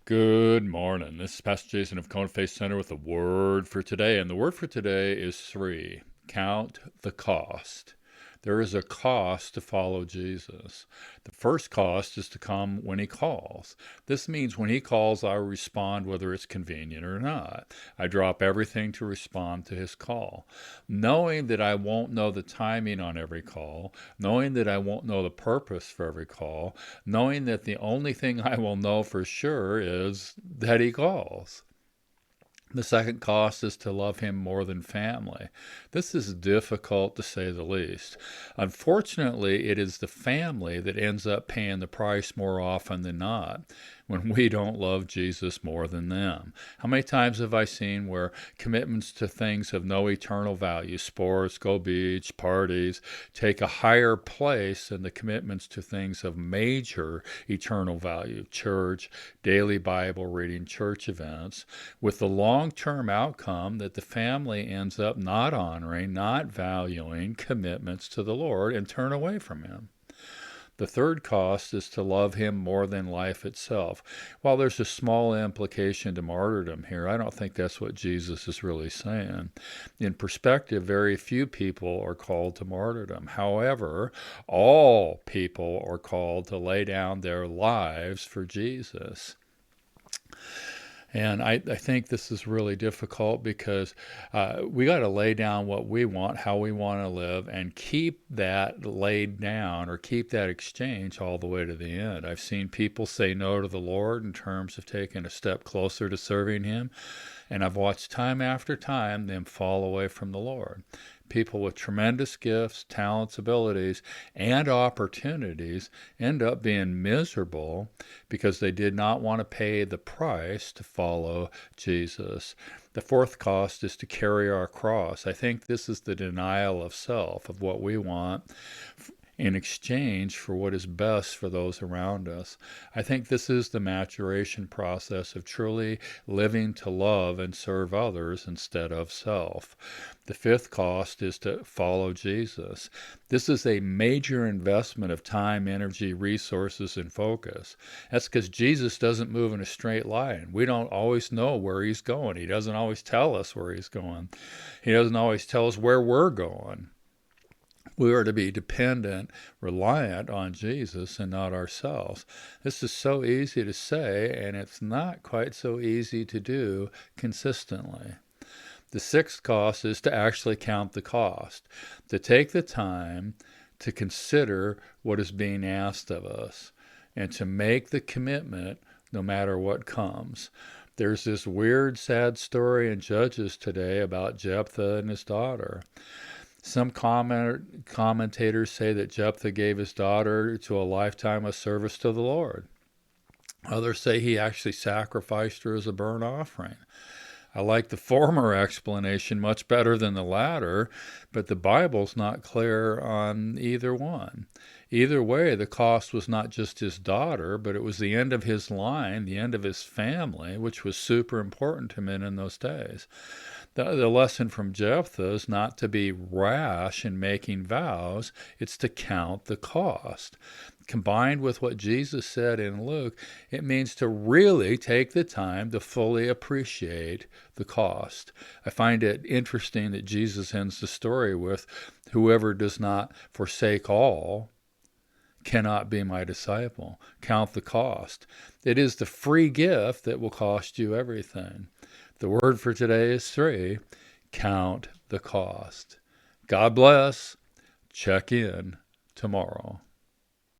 Good morning. This is Pastor Jason of Cone Faith Center with the word for today. And the word for today is three. Count the cost. There is a cost to follow Jesus. The first cost is to come when he calls. This means when he calls, I respond whether it's convenient or not. I drop everything to respond to his call. Knowing that I won't know the timing on every call, knowing that I won't know the purpose for every call, knowing that the only thing I will know for sure is that he calls. The second cost is to love him more than family. This is difficult to say the least. Unfortunately, it is the family that ends up paying the price more often than not when we don't love Jesus more than them. How many times have I seen where commitments to things of no eternal value, sports, go beach, parties, take a higher place than the commitments to things of major eternal value, church, daily Bible reading, church events, with the long-term outcome that the family ends up not honoring, not valuing commitments to the Lord and turn away from him. The third cost is to love him more than life itself. While there's a small implication to martyrdom here, I don't think that's what Jesus is really saying. In perspective, very few people are called to martyrdom. However, all people are called to lay down their lives for Jesus. And I think this is really difficult because we got to lay down what we want, how we want to live, and keep that laid down or keep that exchange all the way to the end. I've seen people say no to the Lord in terms of taking a step closer to serving him. And I've watched time after time them fall away from the Lord. People with tremendous gifts, talents, abilities, and opportunities end up being miserable because they did not want to pay the price to follow Jesus. The fourth cost is to carry our cross. I think this is the denial of self, of what we want in exchange for what is best for those around us. I think this is the maturation process of truly living to love and serve others instead of self. The fifth cost is to follow Jesus. This is a major investment of time, energy, resources, and focus. That's because Jesus doesn't move in a straight line. We don't always know where he's going. He doesn't always tell us where he's going. He doesn't always tell us where we're going. We are to be dependent, reliant on Jesus and not ourselves. This is so easy to say, and it's not quite so easy to do consistently. The sixth cost is to actually count the cost, to take the time to consider what is being asked of us, and to make the commitment no matter what comes. There's this weird, sad story in Judges today about Jephthah and his daughter. Some commentators say that Jephthah gave his daughter to a lifetime of service to the Lord. Others say he actually sacrificed her as a burnt offering. I like the former explanation much better than the latter, but the Bible's not clear on either one. Either way, the cost was not just his daughter, but it was the end of his line, the end of his family, which was super important to men in those days. The lesson from Jephthah is not to be rash in making vows, it's to count the cost. Combined with what Jesus said in Luke, it means to really take the time to fully appreciate the cost. I find it interesting that Jesus ends the story with, "Whoever does not forsake all cannot be my disciple." Count the cost. It is the free gift that will cost you everything. The word for today is three. Count the cost. God bless. Check in tomorrow.